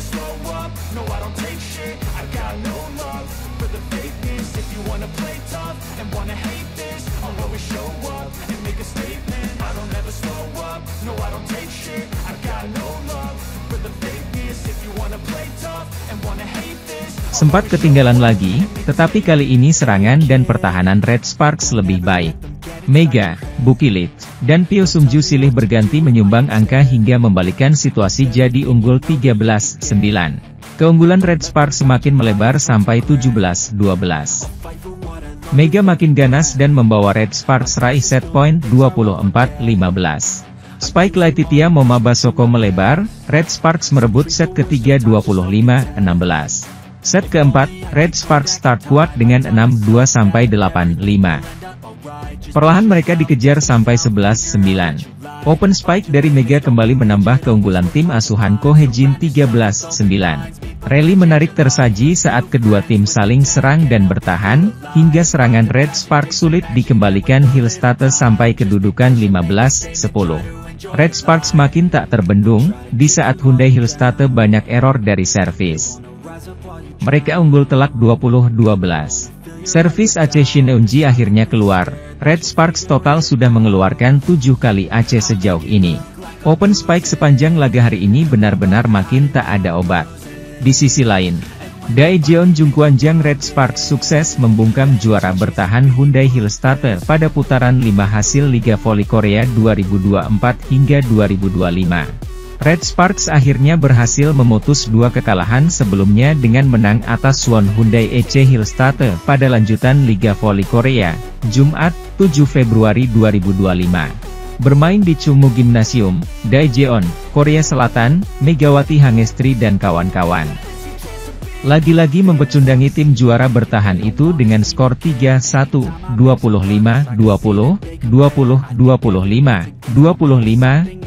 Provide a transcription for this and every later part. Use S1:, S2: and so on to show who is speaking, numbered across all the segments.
S1: never slow up, no I don't take shit. I got no love for the fakeness. If you wanna play tough and wanna hate this, I'll always show up and make a statement. I don't ever slow up, no I don't take shit. I got no love for the fakeness. If you wanna play tough and wanna hate this.
S2: Sempat ketinggalan lagi, tetapi kali ini serangan dan pertahanan Red Sparks lebih baik. Mega, Bukilit, dan Pio Sungju silih berganti menyumbang angka hingga membalikkan situasi jadi unggul 13-9. Keunggulan Red Sparks semakin melebar sampai 17-12. Mega makin ganas dan membawa Red Sparks raih set point 24-15. Spike Laetitia Momabasoko melebar, Red Sparks merebut set ketiga 25-16. Set keempat, Red Sparks start kuat dengan 6-2 sampai 8-5. Perlahan mereka dikejar sampai 11-9. Open Spike dari Mega kembali menambah keunggulan tim asuhan Ko Hejin 13-9. Rally menarik tersaji saat kedua tim saling serang dan bertahan, hingga serangan Red Sparks sulit dikembalikan Hillstate sampai kedudukan 15-10. Red Sparks makin tak terbendung, di saat Hyundai Hillstate banyak error dari servis. Mereka unggul telak 20-12. Servis AC Shin Eunji akhirnya keluar. Red Sparks total sudah mengeluarkan 7 kali AC sejauh ini. Open Spike sepanjang laga hari ini benar-benar makin tak ada obat. Di sisi lain, Daejeon Jungkwanjang Red Sparks sukses membungkam juara bertahan Hyundai Hillstate pada putaran 5 hasil Liga Voli Korea 2024 hingga 2025. Red Sparks akhirnya berhasil memutus 2 kekalahan sebelumnya dengan menang atas Suwon Hyundai EC Hillstate pada lanjutan Liga Voli Korea, Jumat, 7 Februari 2025. Bermain di Chungmu Gymnasium, Daejeon, Korea Selatan, Megawati Hangestri dan kawan-kawan lagi-lagi mempecundangi tim juara bertahan itu dengan skor 3-1, 25-20, 20-25, 25-16,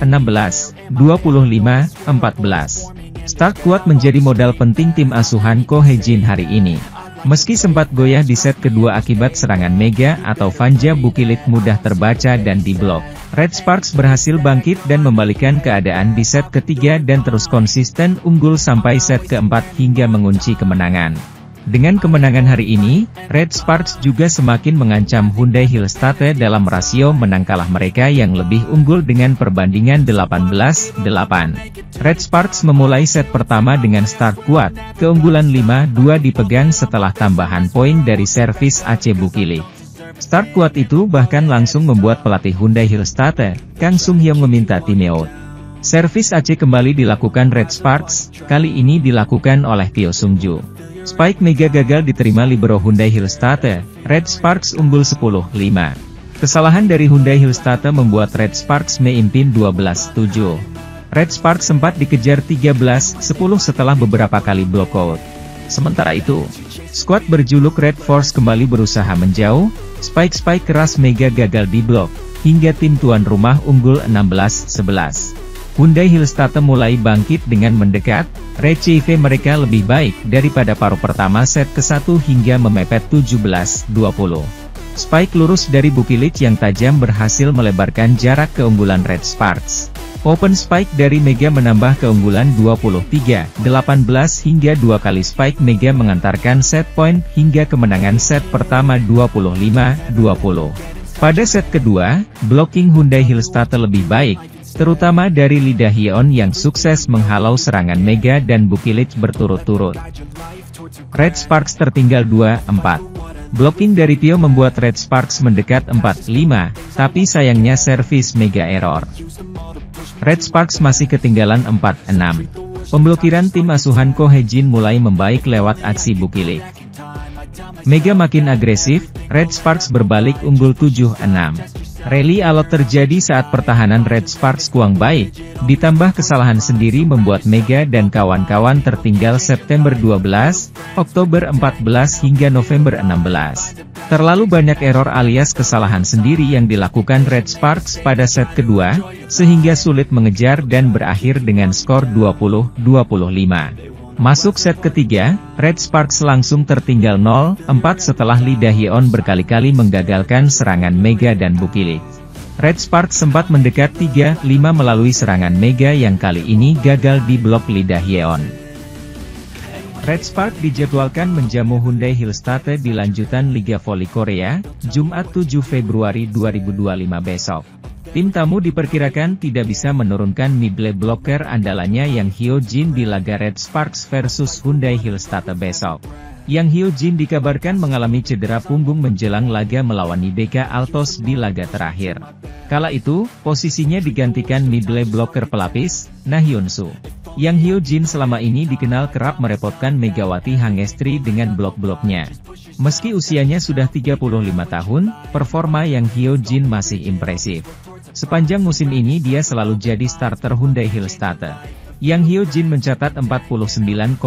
S2: 25-14. Start kuat menjadi modal penting tim asuhan Ko Hejin hari ini. Meski sempat goyah di set kedua akibat serangan Mega atau Vanja Bukilit mudah terbaca dan diblok, Red Sparks berhasil bangkit dan membalikkan keadaan di set ketiga dan terus konsisten unggul sampai set keempat hingga mengunci kemenangan. Dengan kemenangan hari ini, Red Sparks juga semakin mengancam Hyundai Hillstate dalam rasio menang kalah mereka yang lebih unggul dengan perbandingan 18-8. Red Sparks memulai set pertama dengan start kuat, keunggulan 5-2 dipegang setelah tambahan poin dari servis AC Bukilit. Start kuat itu bahkan langsung membuat pelatih Hyundai Hillstate, Kang Sung Hyung meminta timeout. Servis AC kembali dilakukan Red Sparks, kali ini dilakukan oleh Pio Sungju. Spike Mega gagal diterima libero Hyundai Hillstate, Red Sparks unggul 10-5. Kesalahan dari Hyundai Hillstate membuat Red Sparks memimpin 12-7. Red Sparks sempat dikejar 13-10 setelah beberapa kali blokout. Sementara itu, skuad berjuluk Red Force kembali berusaha menjauh, Spike keras Mega gagal diblok, hingga tim tuan rumah unggul 16-11. Hyundai Hillstate mulai bangkit dengan mendekat, RCV mereka lebih baik daripada paruh pertama set ke-1 hingga memepet 17-20. Spike lurus dari Bukilit yang tajam berhasil melebarkan jarak keunggulan Red Sparks. Open Spike dari Mega menambah keunggulan 23-18 hingga 2 kali Spike Mega mengantarkan set point hingga kemenangan set pertama 25-20. Pada set kedua, blocking Hyundai Hillstate lebih baik, terutama dari Lee Da-hyeon yang sukses menghalau serangan Mega dan Bukilit berturut-turut. Red Sparks tertinggal 2-4. Blocking dari Pio membuat Red Sparks mendekat 4-5, tapi sayangnya servis Mega error. Red Sparks masih ketinggalan 4-6. Pemblokiran tim asuhan Ko Hejin mulai membaik lewat aksi Bukilit. Mega makin agresif, Red Sparks berbalik unggul 7-6. Rally alot terjadi saat pertahanan Red Sparks kurang baik, ditambah kesalahan sendiri membuat Mega dan kawan-kawan tertinggal September 12, Oktober 14 hingga November 16. Terlalu banyak error alias kesalahan sendiri yang dilakukan Red Sparks pada set kedua, sehingga sulit mengejar dan berakhir dengan skor 20-25. Masuk set ketiga, Red Sparks langsung tertinggal 0-4 setelah Lee Da-hyeon berkali-kali menggagalkan serangan Mega dan Bukilit. Red Sparks sempat mendekat 3-5 melalui serangan Mega yang kali ini gagal di blok Lee Da-hyeon. Red Sparks dijadwalkan menjamu Hyundai Hillstate di lanjutan Liga Voli Korea, Jumat 7 Februari 2025 besok. Tim tamu diperkirakan tidak bisa menurunkan middle blocker andalannya Yang Hyo-jin di laga Red Sparks versus Hyundai Hillstate besok. Yang Hyo-jin dikabarkan mengalami cedera punggung menjelang laga melawan IBK Altos di laga terakhir. Kala itu, posisinya digantikan middle blocker pelapis, Na Hyun-soo. Yang Hyo-jin selama ini dikenal kerap merepotkan Megawati Hangestri dengan blok-bloknya. Meski usianya sudah 35 tahun, performa Yang Hyo-jin masih impresif. Sepanjang musim ini dia selalu jadi starter Hyundai Hillstate. Yang Hyo-jin mencatat 49,76%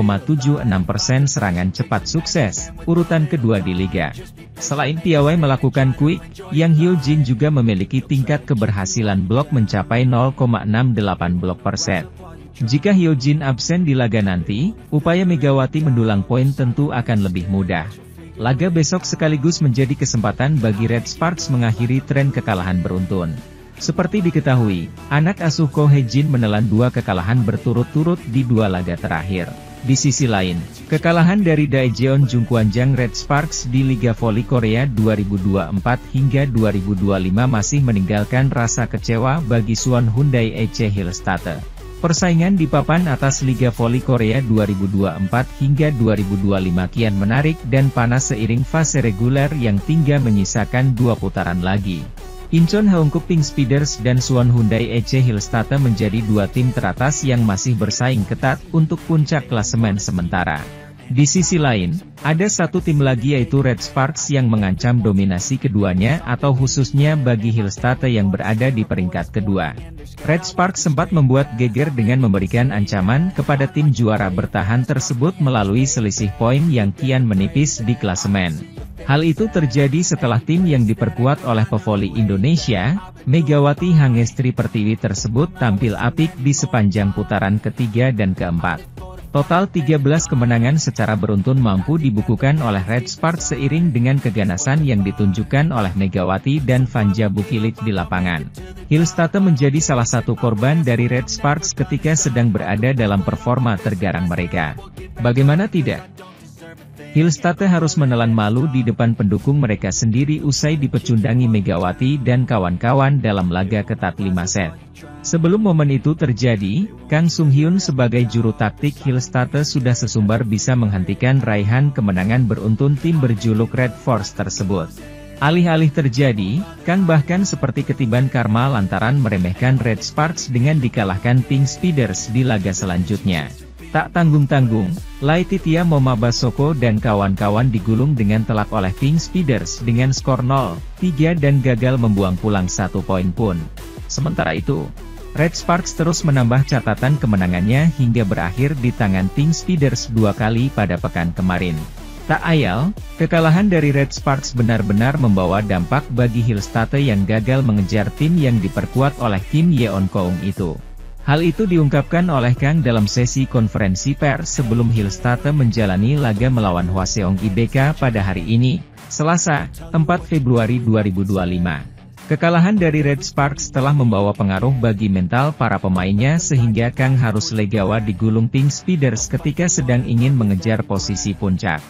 S2: serangan cepat sukses, urutan kedua di liga. Selain piawai melakukan quick, Yang Hyo-jin juga memiliki tingkat keberhasilan blok mencapai 0,68 blok per set. Jika Hyo-jin absen di laga nanti, upaya Megawati mendulang poin tentu akan lebih mudah. Laga besok sekaligus menjadi kesempatan bagi Red Sparks mengakhiri tren kekalahan beruntun. Seperti diketahui, anak asuh Ko Hae-jin menelan 2 kekalahan berturut-turut di 2 laga terakhir. Di sisi lain, kekalahan dari Daejeon Jungkwanjang Red Sparks di Liga Voli Korea 2024 hingga 2025 masih meninggalkan rasa kecewa bagi Suwon Hyundai EC Hillstate. Persaingan di papan atas Liga Voli Korea 2024 hingga 2025 kian menarik dan panas seiring fase reguler yang tinggal menyisakan 2 putaran lagi. Incheon Haeunkook Pink Speeders dan Suwon Hyundai EC Hillstate menjadi 2 tim teratas yang masih bersaing ketat untuk puncak klasemen sementara. Di sisi lain, ada 1 tim lagi yaitu Red Sparks yang mengancam dominasi keduanya atau khususnya bagi Hillstate yang berada di peringkat kedua. Red Sparks sempat membuat geger dengan memberikan ancaman kepada tim juara bertahan tersebut melalui selisih poin yang kian menipis di klasemen. Hal itu terjadi setelah tim yang diperkuat oleh pevoli Indonesia, Megawati Hangestri Pertiwi tersebut tampil apik di sepanjang putaran ketiga dan keempat. Total 13 kemenangan secara beruntun mampu dibukukan oleh Red Sparks seiring dengan keganasan yang ditunjukkan oleh Megawati dan Vanja Bukilit di lapangan. Hillstate menjadi salah satu korban dari Red Sparks ketika sedang berada dalam performa tergarang mereka. Bagaimana tidak? Hillstate harus menelan malu di depan pendukung mereka sendiri usai dipecundangi Megawati dan kawan-kawan dalam laga ketat 5 set. Sebelum momen itu terjadi, Kang Sung Hyun sebagai juru taktik Hillstate sudah sesumbar bisa menghentikan raihan kemenangan beruntun tim berjuluk Red Force tersebut. Alih-alih terjadi, Kang bahkan seperti ketiban karma lantaran meremehkan Red Sparks dengan dikalahkan Pink Speeders di laga selanjutnya. Tak tanggung-tanggung, Laetitia Momabasoko dan kawan-kawan digulung dengan telak oleh Pink Speeders dengan skor 0-3 dan gagal membuang pulang 1 poin pun. Sementara itu, Red Sparks terus menambah catatan kemenangannya hingga berakhir di tangan Pink Speeders 2 kali pada pekan kemarin. Tak ayal, kekalahan dari Red Sparks benar-benar membawa dampak bagi Hillstate yang gagal mengejar tim yang diperkuat oleh Kim Yeon-keung itu. Hal itu diungkapkan oleh Kang dalam sesi konferensi pers sebelum Hillstate menjalani laga melawan Hwaseong IBK pada hari ini, Selasa, 4 Februari 2025. Kekalahan dari Red Sparks telah membawa pengaruh bagi mental para pemainnya sehingga Kang harus legawa digulung Pink Speeders ketika sedang ingin mengejar posisi puncak.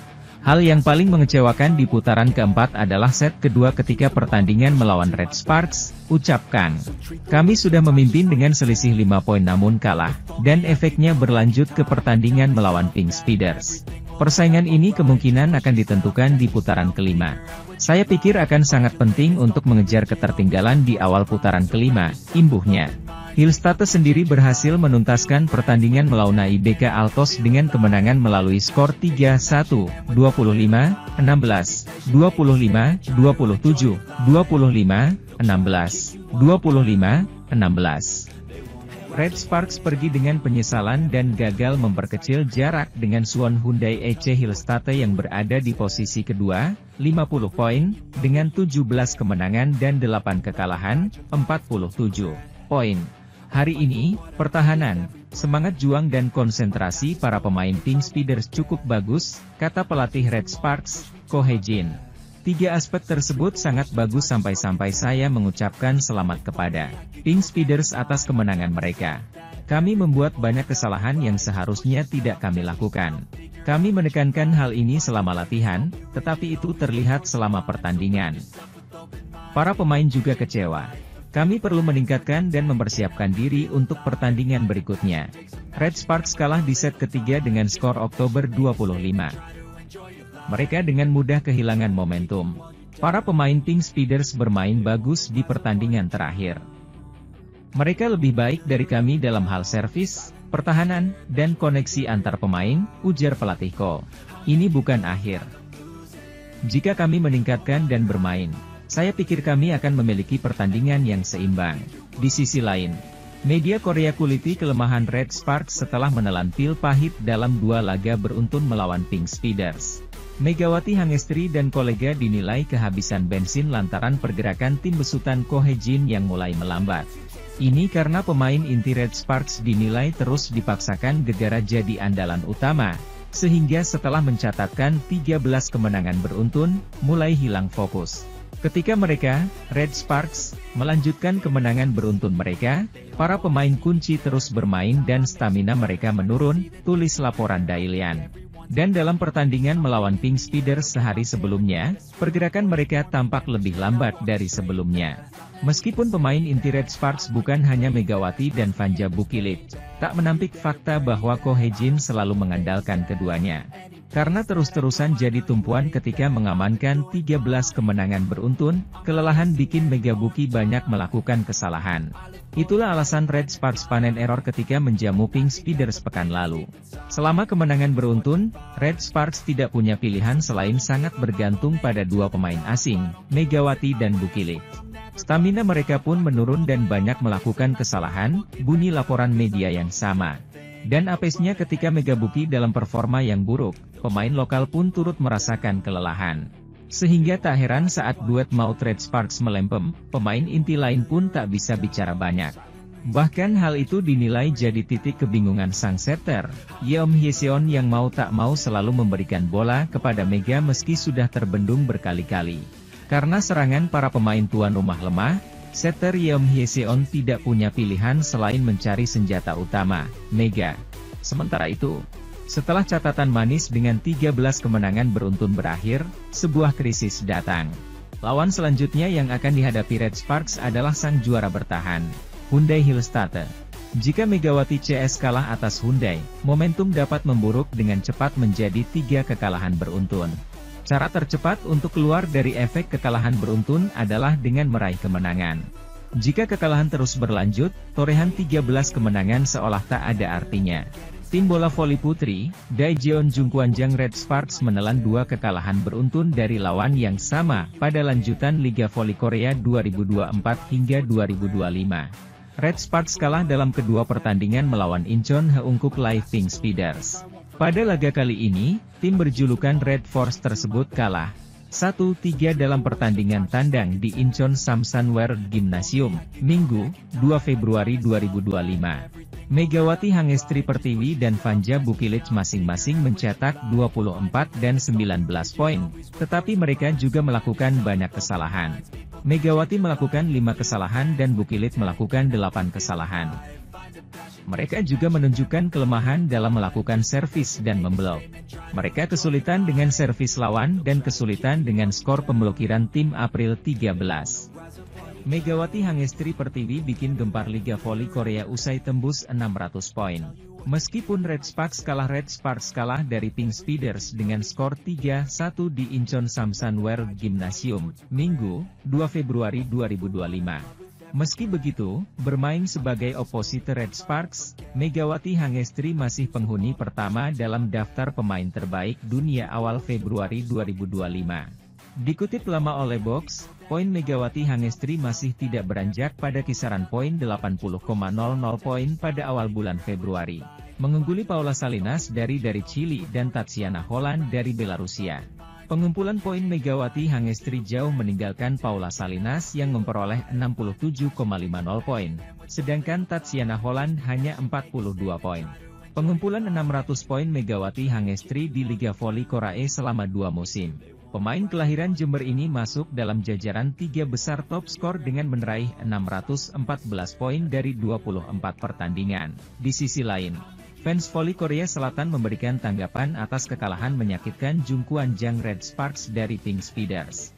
S2: Hal yang paling mengecewakan di putaran keempat adalah set kedua ketika pertandingan melawan Red Sparks, ucap Kang. Kami sudah memimpin dengan selisih 5 poin namun kalah, dan efeknya berlanjut ke pertandingan melawan Pink Speeders. Persaingan ini kemungkinan akan ditentukan di putaran kelima. Saya pikir akan sangat penting untuk mengejar ketertinggalan di awal putaran kelima, imbuhnya. Hillstate sendiri berhasil menuntaskan pertandingan melawan IBK Altos dengan kemenangan melalui skor 3-1, 25-16, 25-27, 25-16, 25-16. Red Sparks pergi dengan penyesalan dan gagal memperkecil jarak dengan Suwon Hyundai EC Hillstate yang berada di posisi kedua, 50 poin, dengan 17 kemenangan dan 8 kekalahan, 47 poin. Hari ini, pertahanan, semangat juang dan konsentrasi para pemain Pink Speeders cukup bagus, kata pelatih Red Sparks, Ko Hae-jin. 3 aspek tersebut sangat bagus sampai-sampai saya mengucapkan selamat kepada Pink Speeders atas kemenangan mereka. Kami membuat banyak kesalahan yang seharusnya tidak kami lakukan. Kami menekankan hal ini selama latihan, tetapi itu terlihat selama pertandingan. Para pemain juga kecewa. Kami perlu meningkatkan dan mempersiapkan diri untuk pertandingan berikutnya. Red Sparks kalah di set ketiga dengan skor Oktober 25. Mereka dengan mudah kehilangan momentum. Para pemain Pink Speeders bermain bagus di pertandingan terakhir. Mereka lebih baik dari kami dalam hal servis, pertahanan, dan koneksi antar pemain, ujar pelatih Ko. Ini bukan akhir. Jika kami meningkatkan dan bermain, saya pikir kami akan memiliki pertandingan yang seimbang. Di sisi lain, media Korea kuliti kelemahan Red Sparks setelah menelan pil pahit dalam 2 laga beruntun melawan Pink Speeders. Megawati Hangestri dan kolega dinilai kehabisan bensin lantaran pergerakan tim besutan Ko Hae-jin yang mulai melambat. Ini karena pemain inti Red Sparks dinilai terus dipaksakan Gegara jadi andalan utama, sehingga setelah mencatatkan 13 kemenangan beruntun, mulai hilang fokus. Ketika mereka, Red Sparks, melanjutkan kemenangan beruntun mereka, para pemain kunci terus bermain dan stamina mereka menurun, tulis laporan Dailian. Dan dalam pertandingan melawan Pink Speeders sehari sebelumnya, pergerakan mereka tampak lebih lambat dari sebelumnya. Meskipun pemain inti Red Sparks bukan hanya Megawati dan Fanja Bukilit, tak menampik fakta bahwa Ko Hae-jin selalu mengandalkan keduanya. Karena terus-terusan jadi tumpuan ketika mengamankan 13 kemenangan beruntun, kelelahan bikin Megabuki banyak melakukan kesalahan. Itulah alasan Red Sparks panen error ketika menjamu Pink Speeders pekan lalu. Selama kemenangan beruntun, Red Sparks tidak punya pilihan selain sangat bergantung pada 2 pemain asing, Megawati dan Bukilit. Stamina mereka pun menurun dan banyak melakukan kesalahan, bunyi laporan media yang sama. Dan apesnya ketika Megabuki dalam performa yang buruk, pemain lokal pun turut merasakan kelelahan. Sehingga tak heran saat duet maut Red Sparks melempem, pemain inti lain pun tak bisa bicara banyak. Bahkan hal itu dinilai jadi titik kebingungan sang setter, Yeom Hyeseon yang mau tak mau selalu memberikan bola kepada Mega meski sudah terbendung berkali-kali. Karena serangan para pemain tuan rumah lemah, setter Yeom Hyeseon tidak punya pilihan selain mencari senjata utama, Mega. Sementara itu, setelah catatan manis dengan 13 kemenangan beruntun berakhir, sebuah krisis datang. Lawan selanjutnya yang akan dihadapi Red Sparks adalah sang juara bertahan, Hyundai Hillstatte. Jika Megawati CS kalah atas Hyundai, momentum dapat memburuk dengan cepat menjadi 3 kekalahan beruntun. Cara tercepat untuk keluar dari efek kekalahan beruntun adalah dengan meraih kemenangan. Jika kekalahan terus berlanjut, torehan 13 kemenangan seolah tak ada artinya. Tim bola voli putri, Daejeon Jungkwanjang Red Sparks menelan 2 kekalahan beruntun dari lawan yang sama pada lanjutan Liga Voli Korea 2024 hingga 2025. Red Sparks kalah dalam kedua pertandingan melawan Incheon Haeunkook Live Pink Speeders. Pada laga kali ini, tim berjulukan Red Force tersebut kalah 1-3 dalam pertandingan tandang di Incheon Samsunwear Gymnasium, Minggu, 2 Februari 2025. Megawati Hangestri Pertiwi dan Fanja Bukilit masing-masing mencetak 24 dan 19 poin, tetapi mereka juga melakukan banyak kesalahan. Megawati melakukan 5 kesalahan dan Bukilit melakukan 8 kesalahan. Mereka juga menunjukkan kelemahan dalam melakukan servis dan memblok. Mereka kesulitan dengan servis lawan dan kesulitan dengan skor pemblokiran tim April 13. Megawati Hangestri Pertiwi bikin gempar Liga Voli Korea usai tembus 600 poin. Meskipun Red Sparks kalah dari Pink Speeders dengan skor 3-1 di Incheon Samsunwear Gymnasium, Minggu, 2 Februari 2025. Meski begitu, bermain sebagai oposite Red Sparks, Megawati Hangestri masih penghuni pertama dalam daftar pemain terbaik dunia awal Februari 2025. Dikutip lama oleh Box, poin Megawati Hangestri masih tidak beranjak pada kisaran poin 80,00 poin pada awal bulan Februari, mengungguli Paula Salinas dari Chili dan Tatsiana Holland dari Belarusia. Pengumpulan poin Megawati Hangestri jauh meninggalkan Paula Salinas yang memperoleh 67,50 poin, sedangkan Tatsiana Holland hanya 42 poin. Pengumpulan 600 poin Megawati Hangestri di Liga Voli Korea selama 2 musim. Pemain kelahiran Jember ini masuk dalam jajaran 3 besar top skor dengan meraih 614 poin dari 24 pertandingan. Di sisi lain, fans voli Korea Selatan memberikan tanggapan atas kekalahan menyakitkan Jungkwan Jang Red Sparks dari Pink Speeders.